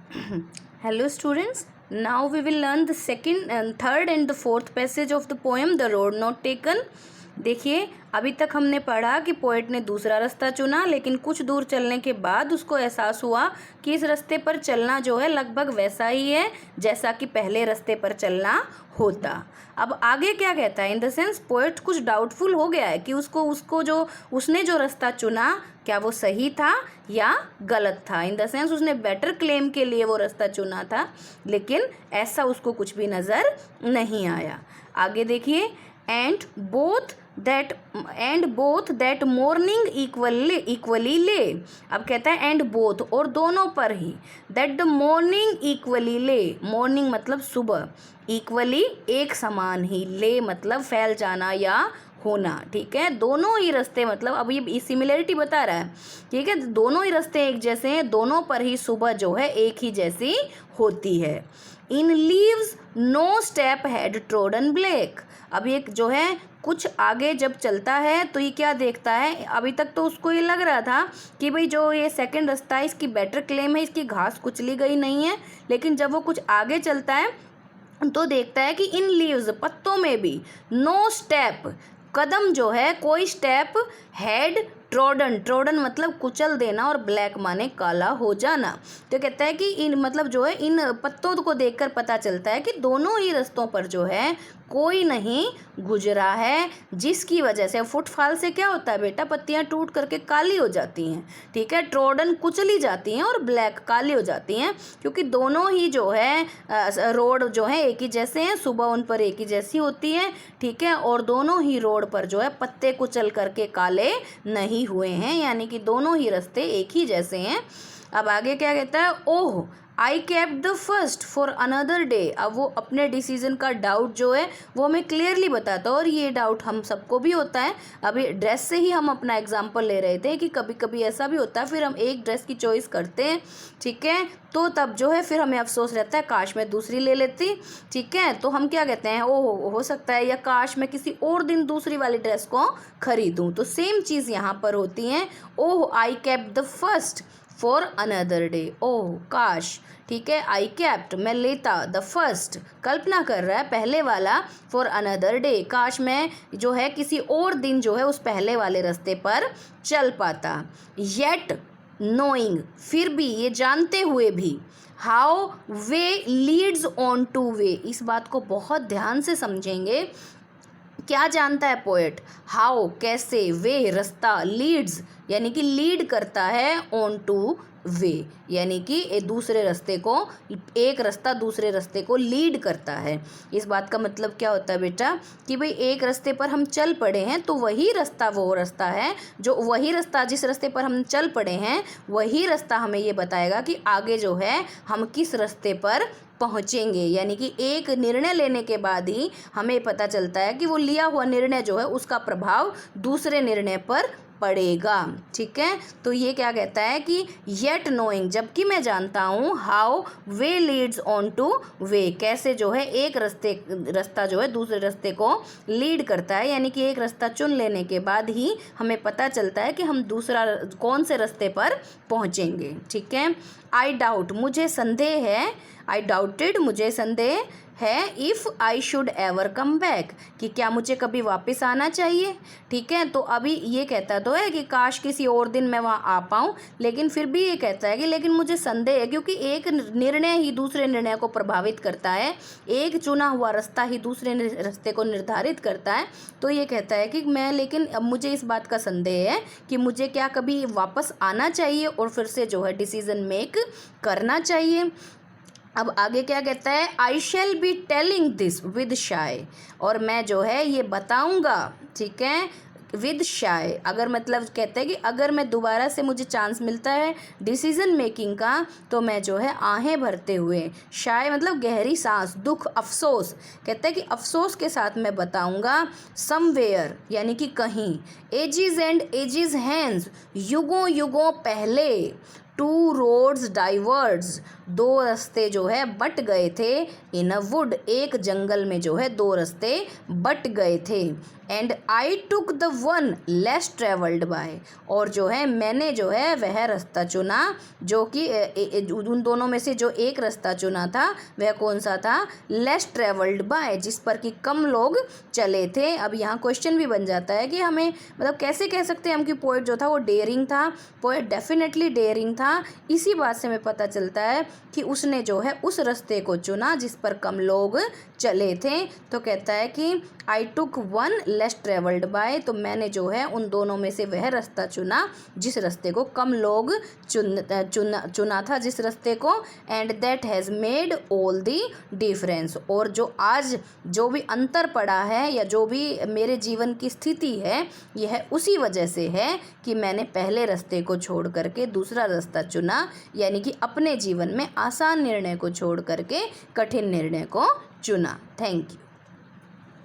Hello students, now we will learn the second and third and the fourth passage of the poem The Road Not Taken. देखिए, अभी तक हमने पढ़ा कि poet ने दूसरा रास्ता चुना, लेकिन कुछ दूर चलने के बाद उसको एहसास हुआ कि इस रास्ते पर चलना जो है लगभग वैसा ही है जैसा कि पहले रास्ते पर चलना होता। अब आगे क्या कहता है, इन द सेंस पोएट कुछ डाउटफुल हो गया है कि उसने जो रास्ता चुना क्या वो सही था या गलत था। इन द सेंस उसने बेटर क्लेम के लिए वो रास्ता चुना था, लेकिन ऐसा उसको कुछ भी नज़र नहीं आया। आगे देखिए, and both that morning equally ले। अब कहता है एंड बोथ, और दोनों पर ही, दैट द मॉर्निंग इक्वली ले, मॉर्निंग मतलब सुबह, इक्वली एक समान ही, ले मतलब फैल जाना या होना। ठीक है, दोनों ही रास्ते मतलब अब ये सिमिलरिटी बता रहा है। ठीक है, दोनों ही रास्ते एक जैसे हैं, दोनों पर ही सुबह जो है एक ही जैसी होती है। In leaves no step had trodden black. अब ये जो है कुछ आगे जब चलता है तो ये क्या देखता है, अभी तक तो उसको ये लग रहा था कि भाई जो ये सेकंड रास्ता है इसकी बेटर क्लेम है, इसकी घास कुचली गई नहीं है, लेकिन जब वो कुछ आगे चलता है तो देखता है कि इन लीव्स, पत्तों में भी, नो स्टेप, कदम जो है, कोई स्टेप, हैड ट्रोडन मतलब कुचल देना, और ब्लैक माने काला हो जाना। तो कहता है कि इन मतलब जो है इन पत्तों को देखकर पता चलता है कि दोनों ही रास्तों पर जो है कोई नहीं गुजरा है, जिसकी वजह से फुटफॉल से क्या होता है बेटा, पत्तियां टूट करके काली हो जाती हैं। ठीक है, ट्रोडन कुचली जाती हैं और ब्लैक काली हो जाती हैं, क्योंकि दोनों ही जो है रोड जो है एक ही जैसे हैं, सुबह उन पर एक ही जैसी होती है। ठीक है, और दोनों ही रोड पर जो है पत्ते कुचल करके काले नहीं हुए हैं, यानी कि दोनों ही रास्ते एक ही जैसे हैं। अब आगे क्या कहता है, oh I kept the first for another day. अब वो अपने डिसीजन का डाउट जो है वो हमें क्लियरली बताता है, और ये डाउट हम सबको भी होता है। अभी ड्रेस से ही हम अपना एग्जांपल ले रहे थे कि कभी कभी ऐसा भी होता है, फिर हम एक ड्रेस की चॉइस करते हैं, ठीक है, तो तब जो है फिर हमें अफसोस रहता है काश मैं दूसरी ले लेती। ठीक है, तो हम क्या कहते हैं, ओह हो सकता है, या काश मैं किसी और दिन दूसरी वाली ड्रेस को खरीदूं। तो सेम चीज़ यहाँ पर होती है, oh I kept the first for another day, oh काश। ठीक है, आई कैप्ट मैं लेता, द फर्स्ट कल्पना कर रहा है पहले वाला, फॉर अनदर डे काश मैं जो है किसी और दिन जो है उस पहले वाले रास्ते पर चल पाता। येट नोइंग फिर भी, ये जानते हुए भी, how way Leeds on two way, इस बात को बहुत ध्यान से समझेंगे। क्या जानता है पोएट, हाउ कैसे, वे रास्ता, लीड्स यानी कि लीड करता है, ऑन टू वे यानी कि दूसरे रास्ते को, एक रास्ता दूसरे रास्ते को लीड करता है। इस बात का मतलब क्या होता है बेटा कि भाई एक रास्ते पर हम चल पड़े हैं तो वही रास्ता वो रास्ता है, जो वही रास्ता जिस रास्ते पर हम चल पड़े हैं वही रास्ता हमें ये बताएगा कि आगे जो है हम किस रास्ते पर पहुँचेंगे। यानी कि एक निर्णय लेने के बाद ही हमें पता चलता है कि वो लिया हुआ निर्णय जो है उसका प्रभाव दूसरे निर्णय पर पड़ेगा। ठीक है, तो ये क्या कहता है कि येट नोइंग, जबकि मैं जानता हूँ, how way Leeds on two way, कैसे जो है एक रास्ता जो है दूसरे रास्ते को लीड करता है, यानी कि एक रास्ता चुन लेने के बाद ही हमें पता चलता है कि हम दूसरा कौन से रास्ते पर पहुँचेंगे। ठीक है, आई डाउट मुझे संदेह है, आई डाउटेड मुझे संदेह है, if I should ever come back, कि क्या मुझे कभी वापस आना चाहिए। ठीक है, तो अभी ये कहता तो है कि काश किसी और दिन मैं वहाँ आ पाऊँ, लेकिन फिर भी ये कहता है कि लेकिन मुझे संदेह है, क्योंकि एक निर्णय ही दूसरे निर्णय को प्रभावित करता है, एक चुना हुआ रास्ता ही दूसरे रास्ते को निर्धारित करता है। तो ये कहता है कि मैं, लेकिन अब मुझे इस बात का संदेह है कि मुझे क्या कभी वापस आना चाहिए और फिर से जो है डिसीज़न मेक करना चाहिए। अब आगे क्या कहता है, I shall be telling this with sigh, और मैं जो है ये बताऊंगा, ठीक है, विद शाय, अगर मतलब कहते हैं कि अगर मैं दोबारा से मुझे चांस मिलता है डिसीजन मेकिंग का तो मैं जो है आहें भरते हुए, शाय मतलब गहरी सांस, दुख, अफसोस, कहते हैं कि अफसोस के साथ मैं बताऊंगा, समवेयर यानी कि कहीं, एजिज एंड एजिज हैंड्स, युगों युगों पहले, टू रोड्स डाइवर्ड्स, दो रास्ते जो है बट गए थे, इन अ वुड, एक जंगल में जो है दो रास्ते बट गए थे, and I took the one less travelled bye, और जो है मैंने जो है वह रास्ता चुना जो कि उन दोनों में से जो एक रास्ता चुना था वह कौन सा था, लेस ट्रेवल्ड बाय, जिस पर कि कम लोग चले थे। अब यहाँ क्वेश्चन भी बन जाता है कि हमें मतलब कैसे कह सकते हैं हम कि पोएट जो था वो डेयरिंग था। पोएट डेफिनेटली डेयरिंग था। इसी बात से हमें पता चलता है कि उसने जो है उस रास्ते को चुना जिस पर कम लोग चले थे। तो कहता है कि I took one less travelled by, तो मैंने जो है उन दोनों में से वह रास्ता चुना जिस रास्ते को कम लोग चुना था जिस रास्ते को। And that has made all the difference, और जो आज जो भी अंतर पड़ा है या जो भी मेरे जीवन की स्थिति है यह उसी वजह से है कि मैंने पहले रास्ते को छोड़ करके दूसरा रास्ता चुना, यानी कि अपने जीवन में आसान निर्णय को छोड़ करके कठिन निर्णय को चुना। Thank you.